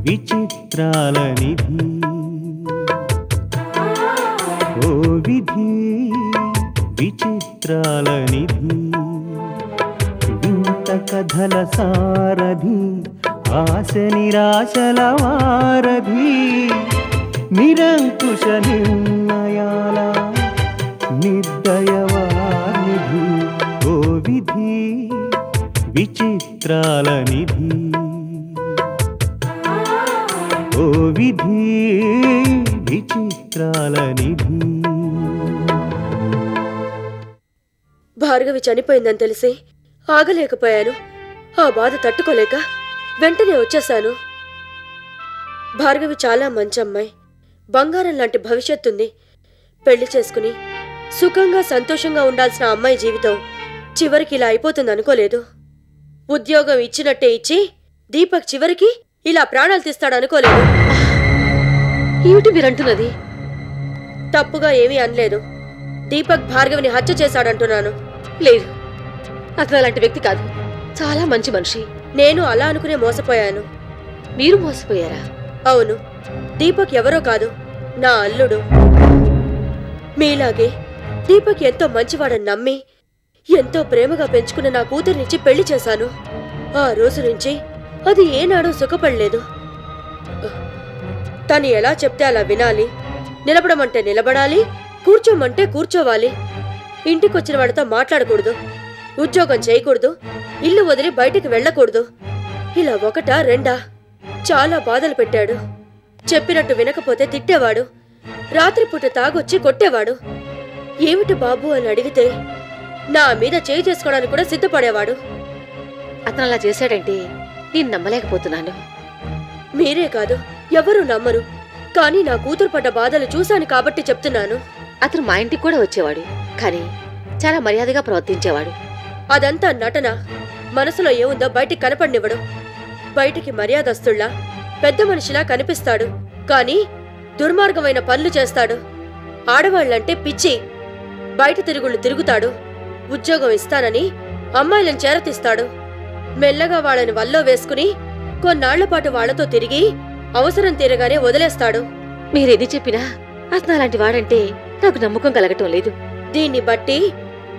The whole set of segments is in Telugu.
విచిత్రాల నిధి ఓ విధి విచిత్రాల నిధి వింత కథల సారథి ఆశ నిరాశల వారధి నిరంకుశ నిర్ణయాల నిర్దయవానిధి ఓ విధి విచిత్రాల నిధి ఓ విధి విచిత్రాల నిధి. భార్గవి చనిపోయిందని తెలిసి ఆగలేకపోయాను. ఆ బాధ తట్టుకోలేక వెంటనే వచ్చేశాను. భార్గవి చాలా మంచి అమ్మాయి, బంగారం లాంటి భవిష్యత్తుంది. పెళ్లి చేసుకుని సుఖంగా సంతోషంగా ఉండాల్సిన అమ్మాయి జీవితం చివరికి ఇలా అయిపోతుంది అనుకోలేదు. ఉద్యోగం ఇచ్చినట్టే ఇచ్చి దీపక్ చివరికి ఇలా ప్రాణాలు తీస్తాడనుకోలేదు. ఏమిటి మీరంటున్నది? తప్పుగా ఏమీ అనలేదు. దీపక్ భార్గవిని హత్య చేశాడంటున్నాను. లేదు, అతను అలాంటి వ్యక్తి కాదు, చాలా మంచి మనిషి. నేను అలా అనుకునే మోసపోయాను. మీరు మోసపోయారా? అవును, దీపక్ ఎవరో కాదు, నా అల్లుడు. మీలాగే దీపక్ ఎంతో మంచివాడని నమ్మి ఎంతో ప్రేమగా పెంచుకున్న నా కూతురినిచ్చి పెళ్లి చేశాను. ఆ రోజు నుంచి అది ఏనాడో సుఖపడలేదు. తను ఎలా చెప్తే అలా వినాలి, నిలబడమంటే నిలబడాలి, కూర్చోమంటే కూర్చోవాలి. ఇంటికొచ్చిన వాడితో మాట్లాడకూడదు, ఉద్యోగం చేయకూడదు, ఇల్లు వదిలి బయటికి వెళ్ళకూడదు. ఇలా ఒకటా రెండా చాలా బాధలు పెట్టాడు. చెప్పినట్టు వినకపోతే తిట్టేవాడు, రాత్రిపూట తాగొచ్చి కొట్టేవాడు. ఏమిటి బాబు అని అడిగితే నా మీద చేయి చేసుకోవడానికి కూడా సిద్ధపడేవాడు. అతను అలా చేశాడంటే నేను నమ్మలేకపోతున్నాను. మీరే కాదు, ఎవరూ నమ్మరు. కానీ నా కూతురు పడ్డ బాధలు చూశాను కాబట్టి చెప్తున్నాను. అతను మా ఇంటికి కూడా వచ్చేవాడు, కానీ చాలా మర్యాదగా ప్రవర్తించేవాడు. అదంతా నటన. మనసులో ఏముందో బయటికి కనపడినివ్వడు. బయటికి మర్యాదస్తుళ్లా పెద్ద మనిషిలా కనిపిస్తాడు, కానీ దుర్మార్గమైన పనులు చేస్తాడు. ఆడవాళ్లంటే పిచ్చి. బయట తిరుగుళ్ళు తిరుగుతాడు. ఉద్యోగం ఇస్తానని అమ్మాయిలను చేరతీస్తాడు. మెల్లగా వాళ్ళని వల్లో వేసుకుని కొన్నాళ్లపాటు వాళ్లతో తిరిగి అవసరం తీరగానే వదిలేస్తాడు. మీరేది చెప్పినా అతను అలాంటి వాడంటే నాకు నమ్మకం కలగటం లేదు. దీన్ని బట్టి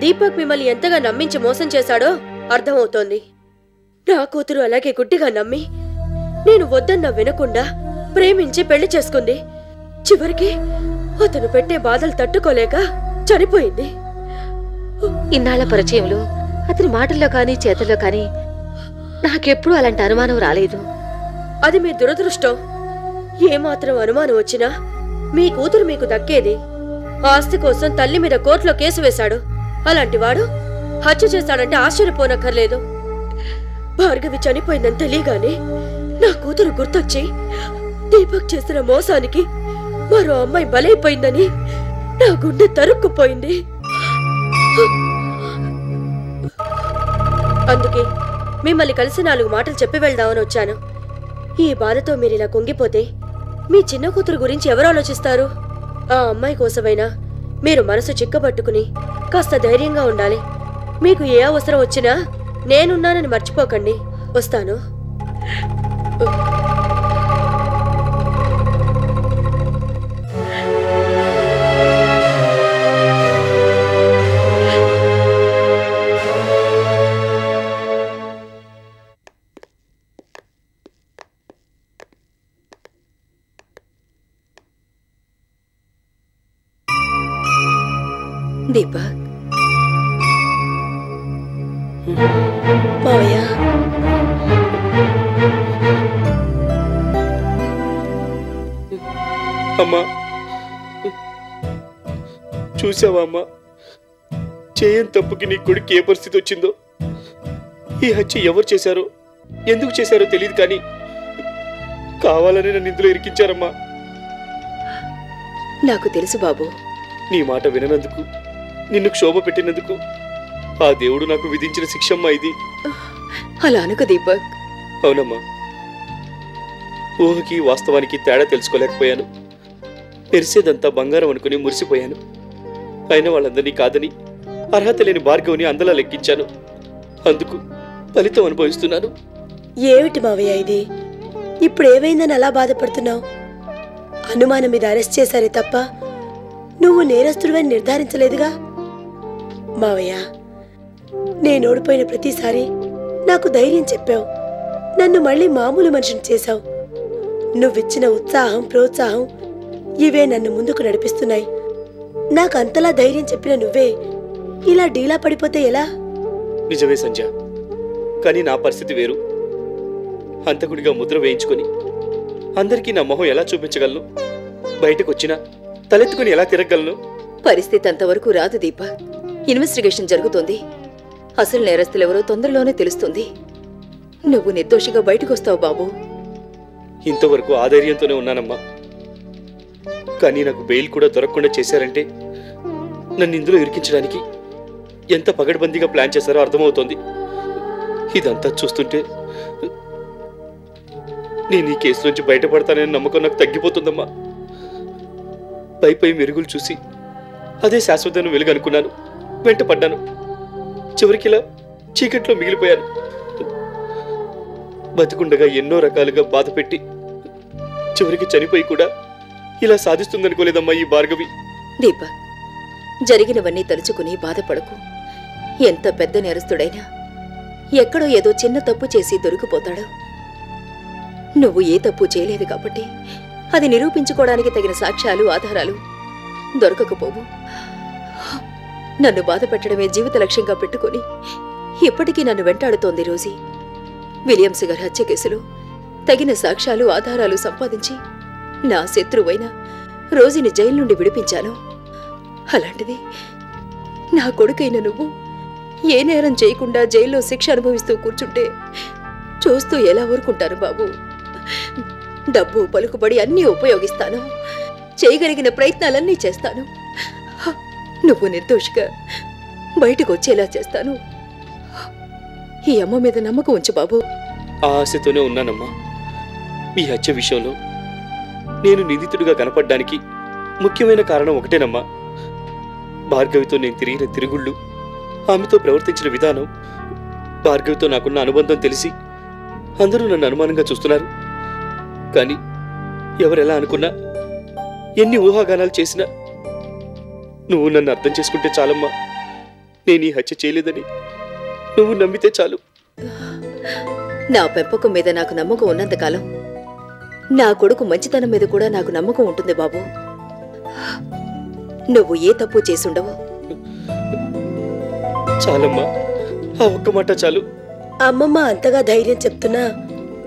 దీపక్ మిమ్మల్ని ఎంతగా నమ్మించి మోసం చేశాడో అర్థమవుతోంది. నా కూతురు అలాగే గుడ్డిగా నమ్మి నేను వద్దన్నా వినకుండా ప్రేమించి పెళ్లి చేసుకుంది. చివరికి అతను పెట్టే బాధలు తట్టుకోలేక చనిపోయింది. ఇన్నాళ్ల పరిచయంలో అతని మాటల్లో కానీ చేతల్లో కానీ నాకెప్పుడు అలాంటి అనుమానం రాలేదు. అది మీ దురదృష్టం. ఏమాత్రం అనుమానం వచ్చినా మీ కూతురు మీకు దక్కేది. ఆస్తి కోసం తల్లి మీద కోర్టులో కేసు వేశాడు. అలాంటి వాడు హత్య చేశాడంటే ఆశ్చర్యపోనక్కర్లేదు. భార్గవి చనిపోయిందని తెలియగానే నా కూతురు గుర్తొచ్చి దీపక్ చేసిన మోసానికి మరో అమ్మాయి బలైపోయిందని నా గుండె తరుక్కుపోయింది. అందుకే మిమ్మల్ని కలిసి 4 మాటలు చెప్పి వెళ్దామని వచ్చాను. ఈ బాధతో మీరిలా కుంగిపోతే మీ చిన్న కూతురు గురించి ఎవరు ఆలోచిస్తారు? ఆ అమ్మాయి కోసమైనా మీరు మనసు చిక్కబట్టుకుని కాస్త ధైర్యంగా ఉండాలి. మీకు ఏ అవసరం వచ్చినా నేనున్నానని మర్చిపోకండి. వస్తాను. దీపక్, మావయ్య, అమ్మా చూసావా అమ్మా, చేయని తప్పుకి నీ కొడుకు ఏ పరిస్థితి వచ్చిందో. ఈ హత్య ఎవరు చేశారో ఎందుకు చేశారో తెలియదు, కానీ కావాలని నన్ను ఇందులో ఇరికించారమ్మా. నాకు తెలుసు బాబు. నీ మాట విననందుకు, నిన్ను క్షోభ పెట్టినందుకు ఆ దేవుడు నాకు విధించిన శిక్షమ్మా ఇది. అలా అనుకో దీపక్. అవునమ్మా, ఊహకి వాస్తవానికి తేడా తెలుసుకోలేకపోయాను. పెరిసేదంతా బంగారం అనుకుని మురిసిపోయాను. అయిన వాళ్ళందరినీ కాదని అర్హత లేని భార్గవిని అందలా లెక్కించాను. అందుకు ఫలితం అనుభవిస్తున్నాను. ఏమిటి మావయ్య ఇది? ఇప్పుడు ఏమైందని అలా బాధపడుతున్నావు? అనుమానం మీద అరెస్ట్ చేశారే తప్ప నువ్వు నేరస్తుడివని నిర్ధారించలేదుగా. మావయ్య, నేను ఓడిపోయిన ప్రతిసారి నాకు ధైర్యం చెప్పావు. నన్ను మళ్ళీ మామూలు మనిషిని చేశావు. నువ్విచ్చిన ఉత్సాహం, ప్రోత్సాహం ఇవే నన్ను ముందుకు నడిపిస్తున్నాయి. నాకు అంతలా ధైర్యం చెప్పిన నువ్వే ఇలా డీలా పడిపోతే ఎలా? నిజమే సంధ్య, కానీ నా పరిస్థితి వేరు. హంతకుడిగా ముద్ర వేయించుకొని అందరికీ నా మొహం ఎలా చూపించగలను? బయటకు వచ్చినా తలెత్తుకుని ఎలా తిరగలను? పరిస్థితి అంతవరకు రాదు దీప. ఇన్వెస్టిగేషన్ జరుగుతోంది. అసలు నేరస్తులెవరో తొందరలోనే తెలుస్తుంది. నువ్వు నిర్దోషిగా బయటకు వస్తావు బాబు. ఇంతవరకు ఆ ధైర్యంతోనే ఉన్నానమ్మా. కానీ నాకు బెయిల్ కూడా దొరకకుండా చేశారంటే నన్ను ఇందులో ఇరికించడానికి ఎంత పగడ్బందీగా ప్లాన్ చేశారో అర్థమవుతోంది. ఇదంతా చూస్తుంటే నేను ఈ కేసు నుంచి బయటపడతానని నమ్మకం నాకు తగ్గిపోతుందమ్మా. పై మెరుగులు చూసి అదే శాశ్వతను వెలుగు అనుకున్నాను, వెంట పడ్డాను. చివరికి ఇలా చీకట్లో మిగిలిపోయాను. బతికుండగా ఎన్నో రకాలుగా బాధ పెట్టి చివరికి చనిపోయి కూడా ఇలా సాధిస్తుందనుకోలేదమ్మా ఈ భార్గవి. దీప, జరిగినవన్నీ తలుచుకుని బాధపడకు. ఎంత పెద్ద నేరస్తుడైనా ఎక్కడో ఏదో చిన్న తప్పు చేసి దొరికిపోతాడు. నువ్వు ఏ తప్పు చేయలేదు కాబట్టి అది నిరూపించుకోవడానికి తగిన సాక్ష్యాలు, ఆధారాలు దొరకకపోవు. నన్ను బాధ పెట్టడమే జీవిత లక్ష్యంగా పెట్టుకుని ఇప్పటికీ నన్ను వెంటాడుతోంది రోజీ. విలియమ్స్ గారి హత్య కేసులో తగిన సాక్ష్యాలు, ఆధారాలు సంపాదించి నా శత్రువైన రోజీని జైలు నుండి విడిపించాను. అలాంటిది నా కొడుకైన నువ్వు ఏ నేరం చేయకుండా జైల్లో శిక్ష అనుభవిస్తూ కూర్చుంటే చూస్తూ ఎలా ఊరుకుంటాను బాబు? డబ్బు, పలుకుబడి అన్నీ ఉపయోగిస్తాను. చేయగలిగిన ప్రయత్నాలన్నీ చేస్తాను. నువ్వు నిర్దోషిగా బయటకు వచ్చేలా చేస్తాను. ఈ అమ్మ మీద నమ్మకం ఉంచు బాబు. ఆ ఆశతోనే ఉన్నానమ్మా. ఈ హత్య విషయంలో నేను నిందితుడిగా కనపడ్డానికి ముఖ్యమైన కారణం ఒకటేనమ్మా. భార్గవితో నేను తిరిగిన తిరుగుళ్ళు, ఆమెతో ప్రవర్తించిన విధానం, భార్గవితో నాకున్న అనుబంధం తెలిసి అందరూ నన్ను అనుమానంగా చూస్తున్నారు. కానీ ఎవరెలా అనుకున్నా, ఎన్ని ఊహాగానాలు చేసినా నువ్వు నన్ను అర్థం చేసుకుంటే చాలమ్మా. నేను ఈ హత్య చేయలేదని నువ్వు నమ్మితే చాలు. నా పెంపకం మీద నాకు నమ్మకం ఉన్నంతకాలం నా కొడుకు మంచితనం మీద కూడా నాకు నమ్మకం ఉంటుంది బాబు. నువ్వు ఏ తప్పు చేసుండవు. చాలమ్మా, ఆ ఒక్క మాట చాలు. అమ్మమ్మ అంతగా ధైర్యం చెప్తున్నా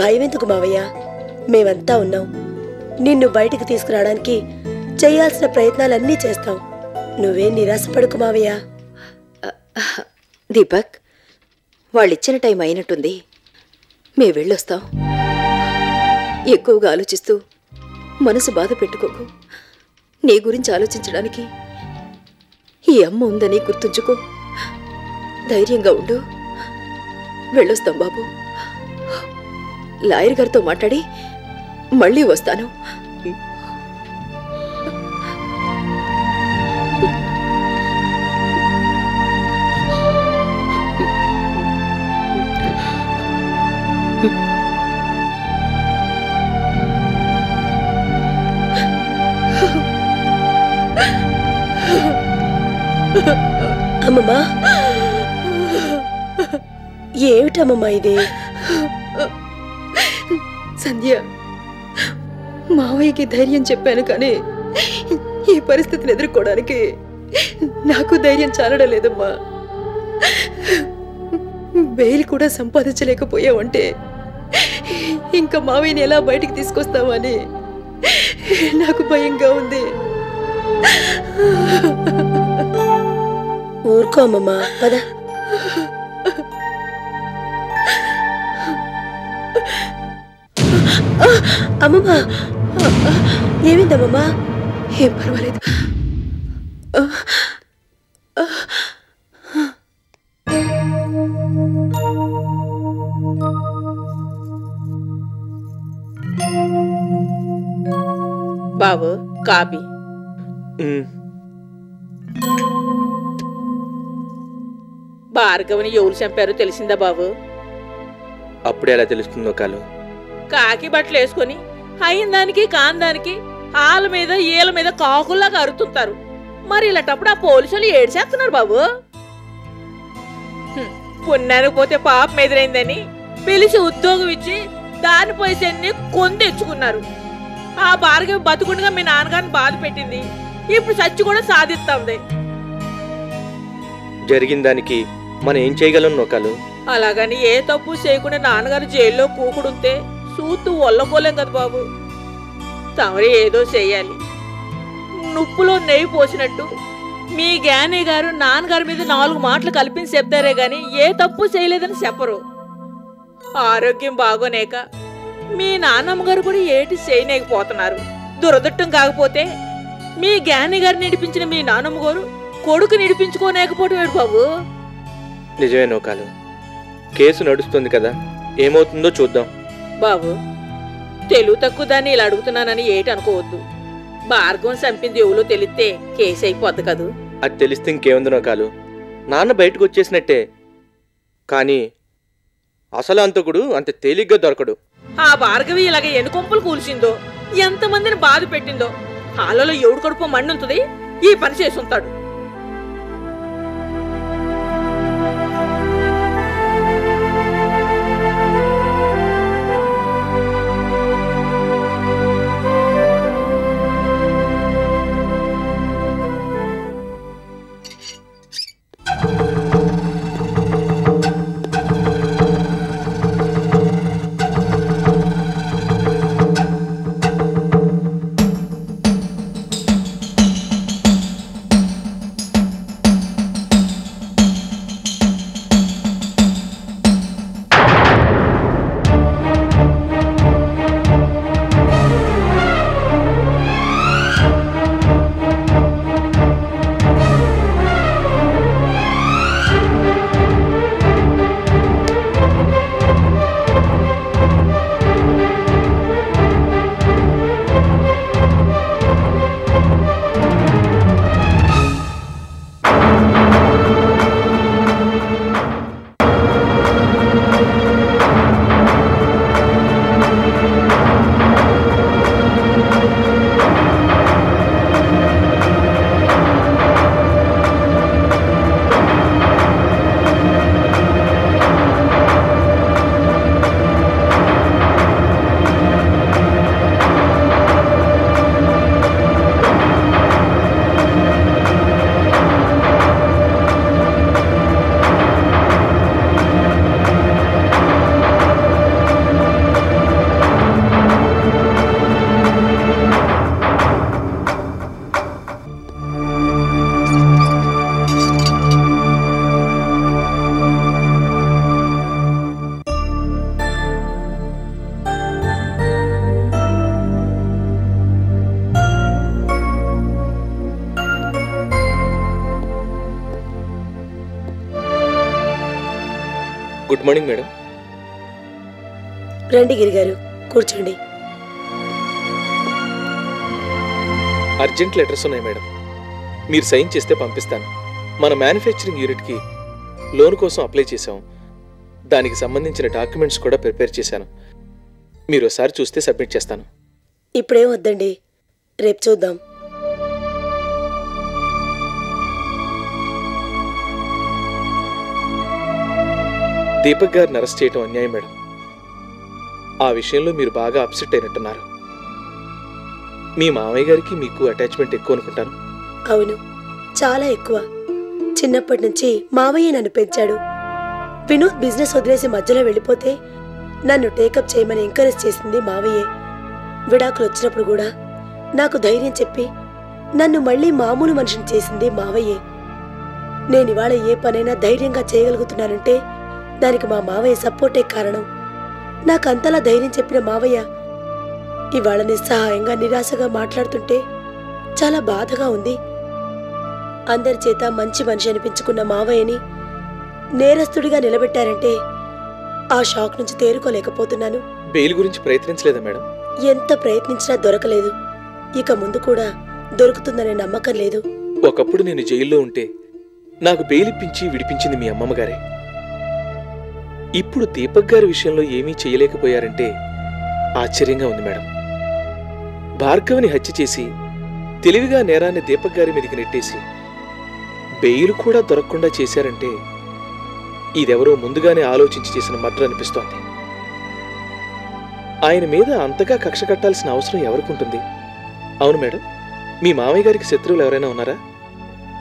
భయం ఎందుకు మావయ్య? మేమంతా ఉన్నాం. నిన్ను బయటికి తీసుకురావడానికి చేయాల్సిన ప్రయత్నాలన్నీ చేస్తాం. నువ్వేం నిరాశపడకు మావయ్య. దీపక్, వాళ్ళిచ్చిన టైం అయినట్టుంది. మే వెళ్ళొస్తాం. ఎక్కువగా ఆలోచిస్తూ మనసు బాధ పెట్టుకోకు. నీ గురించి ఆలోచించడానికి ఈ అమ్మ ఉందని గుర్తుంచుకో. ధైర్యంగా ఉండు. వెళ్ళొస్తాం బాబు. లాయర్ గారితో మాట్లాడి మళ్ళీ వస్తాను. అమ్మమ్మా, ఏమిటమ్మమ్మా ఇది? సంధ్య, మావయ్యకి ధైర్యం చెప్పాను కానీ ఈ పరిస్థితిని ఎదుర్కోవడానికి నాకు ధైర్యం చాలడం లేదమ్మా. బెయిల్ కూడా సంపాదించలేకపోయావంటే ఇంకా మావయ్యని ఎలా బయటికి తీసుకొస్తావని నాకు భయంగా ఉంది. ఊరుకో అమ్మమ్మా, పద. అమ్మమ్మా, ఏమిందమ్మమ్మా? ఏం పర్వాలేదు. బాబు, కాపీ. భార్గవిని ఎవరు చంపారో తెలిసిందా బాబు? అప్పుడే ఎలా తెలుస్తుందో కాలు. కాకి బట్టలు వేసుకొని అయిన దానికి కాని దానికి వాళ్ళ మీద ఈల మీద కాకుల్లాగా అరుతుంటారు. మరి ఇలాంటప్పుడు ఆ పోలీసులు ఏడ్చేస్తున్నారు బాబు. పుణ్యానికి పోతే పాపం ఎదురైందని పిలిచి ఉద్యోగం ఇచ్చి దాని పైసన్ని కొని తెచ్చుకున్నారు. ఆ భార్గవి బతుకుండగా మీ నాన్నగారిని బాధ పెట్టింది. ఇప్పుడు చచ్చి కూడా సాధిస్తుంది. జరిగిన దానికి మనం ఏం చేయగలం నోకాలు? అలాగని ఏ తప్పు చేయకుండా నాన్నగారు జైల్లో కూకుడుంటే చూస్తూ ఒళ్ళకోలేం కదా బాబు. తమరి ఏదో చెయ్యాలి. నుప్పులో నెయ్యి పోసినట్టు మీ జ్ఞాని గారు నాన్నగారి మీద 4 మాటలు కల్పించి చెప్తారే గాని ఏ తప్పు చేయలేదని చెప్పరు. ఆరోగ్యం బాగోనేక మీ నాన్నమ్మగారు కూడా ఏటి చేయలేకపోతున్నారు. దురదృష్టం కాకపోతే మీ జ్ఞాని గారు నిడిపించిన మీ నాన్నమ్మ గారు కొడుకు నిడిపించుకోలేకపోవడం ఏడు బాబు. నిజమే నోకాలు, కేసు నడుస్తుంది కదా, ఏమవుతుందో చూద్దాం. బాబు, తెలుగు తక్కువ దాన్ని ఇలా అడుగుతున్నానని ఏటి అనుకోవద్దు. భార్గవం చంపింది ఎవరో తెలిస్తే కేసు అయిపోద్ది కదూ. అది తెలిస్తే ఇంకేముంది నోకాలు, నాన్న బయటకు వచ్చేసినట్టే. కానీ అసలు అంతకుడు అంత తేలిగ్గా దొరకడు. ఆ భార్గవి ఇలాగ ఎన్ని కొంపలు కూల్చిందో, ఎంతమందిని బాధ పెట్టిందో, హాలలో ఎవడు కడుపు మండుంటుంది. ఈ పని చేసుంటాడు. Good morning madam. రండి గిరిగారు, కూర్చోండి. అర్జెంట్ లెటర్స్ ఉన్నాయి మేడం, మీరు సైన్ చేస్తే పంపిస్తాను. మన మ్యానుఫ్యాక్చరింగ్ యూనిట్కి లోన్ కోసం అప్లై చేశాం. దానికి సంబంధించిన డాక్యుమెంట్స్ కూడా ప్రిపేర్ చేశాను. మీరు ఒకసారి చూస్తే సబ్మిట్ చేస్తాను. ఇప్పుడేం వద్దండి, రేపు చూద్దాం. దీపక్ గారిని అరెస్ట్ చేయడం అన్యాయం మేడం. ఆ విషయంలో మీరు బాగా అప్సెట్ అయినట్టున్నారు. మీ మామయ్య గారికి మీకు అటాచ్మెంట్ ఎక్కువ అనుకుంటాను. అవును, చాలా ఎక్కువ. చిన్నప్పటి నుంచి మావయ్య నన్ను పెంచాడు. వినోద్ బిజినెస్ వదిలేసి మధ్యలో వెళ్ళిపోతే నన్ను టేకప్ చేయమని ఎంకరేజ్ చేసింది మావయ్యే. విడాకులు వచ్చినప్పుడు కూడా నాకు ధైర్యం చెప్పి నన్ను మళ్ళీ మామూలు మనిషిని చేసింది మావయ్యే. నేనివాళ ఏ పనైనా ధైర్యంగా చేయగలుగుతున్నానంటే దానికి మా మావయ్య సపోర్టే కారణం. నాకంతలా ధైర్యం చెప్పిన మావయ్య ఇవాళ నిస్సహాయంగా నిరాశగా మాట్లాడుతుంటే చాలా బాధగా ఉంది. అందరి చేత మంచి మనిషి అనిపించుకున్న మావయ్యని నేరస్తుడిగా నిలబెట్టారంటే ఆ షాక్ నుంచి తేరుకోలేకపోతున్నాను. బెయిల్ గురించి ప్రయత్నించలేదా మేడం? ఎంత ప్రయత్నించినా దొరకలేదు. ఇక ముందు కూడా దొరుకుతుందనే నమ్మకం లేదు. ఒకప్పుడు నేను జైల్లో ఉంటే నాకు బెయిల్ ఇప్పించి విడిపించింది మీ అమ్మమ్మ గారే. ఇప్పుడు దీపక్ గారి విషయంలో ఏమీ చేయలేకపోయారంటే ఆశ్చర్యంగా ఉంది మేడం. భార్గవిని హత్య చేసి తెలివిగా నేరాన్ని దీపక్ గారి మీదకి నెట్టేసి బెయిల్ కూడా దొరకకుండా చేశారంటే ఇదెవరో ముందుగానే ఆలోచించి చేసిన మర్డర్ అనిపిస్తోంది. ఆయన మీద అంతగా కక్ష కట్టాల్సిన అవసరం ఎవరికుంటుంది? అవును మేడం, మీ మామయ్య గారికి శత్రువులు ఎవరైనా ఉన్నారా?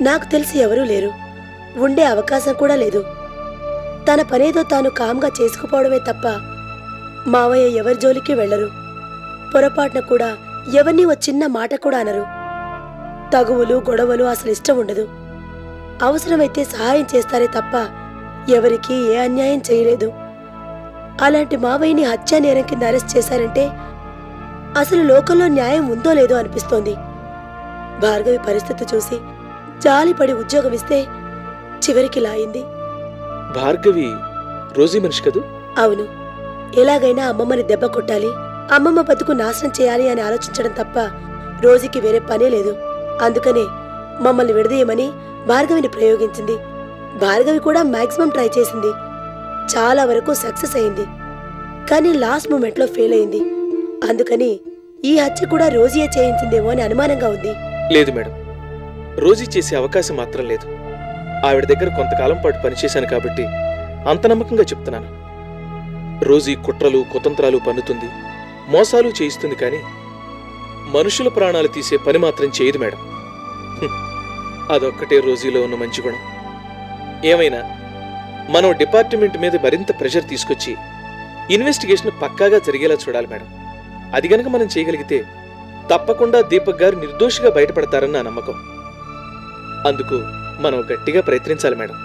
నాకు తెలిసి ఎవరూ లేరు. ఉండే అవకాశం కూడా లేదు. తన పనేదో తాను కామ్గా చేసుకుపోవడమే తప్ప మావయ్య ఎవరి జోలికి వెళ్లరు. పొరపాటున కూడా ఎవరిని ఓ చిన్న మాట కూడా అనరు. తగువులు గొడవలు అసలు ఇష్టం ఉండదు. అవసరమైతే సహాయం చేస్తారే తప్ప ఎవరికీ ఏ అన్యాయం చేయలేదు. అలాంటి మావయ్యని హత్యా నేరం కింద అరెస్ట్ చేశారంటే అసలు లోకంలో న్యాయం ఉందో లేదో అనిపిస్తోంది. భార్గవి పరిస్థితి చూసి జాలిపడి ఉద్యోగం ఇస్తే చివరికి లాయింది. భార్గవి రోజీ మనిషి కదూ? అవును. ఎలాగైనా అమ్మమ్మని దెబ్బ కొట్టాలి, అమ్మమ్మ బతుకు నాశనం చేయాలి అని ఆలోచించడం తప్ప రోజీకి వేరే పనే లేదు. అందుకనే మమ్మల్ని విడదీయమని భార్గవిని ప్రయోగించింది. భార్గవి కూడా మాక్సిమం ట్రై చేసింది. చాలా వరకు సక్సెస్ అయింది. కానీ లాస్ట్ మూమెంట్లో ఫెయిల్ అయింది. అందుకని ఈ హత్య కూడా రోజీయే చేయించిందేమో అని అనుమానంగా ఉంది. లేదు మేడం, రోజీ చేసే అవకాశం మాత్రం లేదు. ఆవిడ దగ్గర కొంతకాలం పాటు పనిచేశాను కాబట్టి అంత నమ్మకంగా చెప్తున్నాను. రోజీ కుట్రలు కుతంత్రాలు పన్నుతుంది, మోసాలు చేయిస్తుంది, కానీ మనుషుల ప్రాణాలు తీసే పని మాత్రం చేయదు మేడం. అదొక్కటే రోజీలో ఉన్న మంచి గుణం. ఏమైనా మనం డిపార్ట్మెంట్ మీద మరింత ప్రెషర్ తీసుకొచ్చి ఇన్వెస్టిగేషన్ పక్కాగా జరిగేలా చూడాలి మేడం. అది గనక మనం చేయగలిగితే తప్పకుండా దీపక్ గారు నిర్దోషిగా బయటపడతారని నా నమ్మకం. అందుకు మనం గట్టిగా ప్రయత్నించాలి మేడం.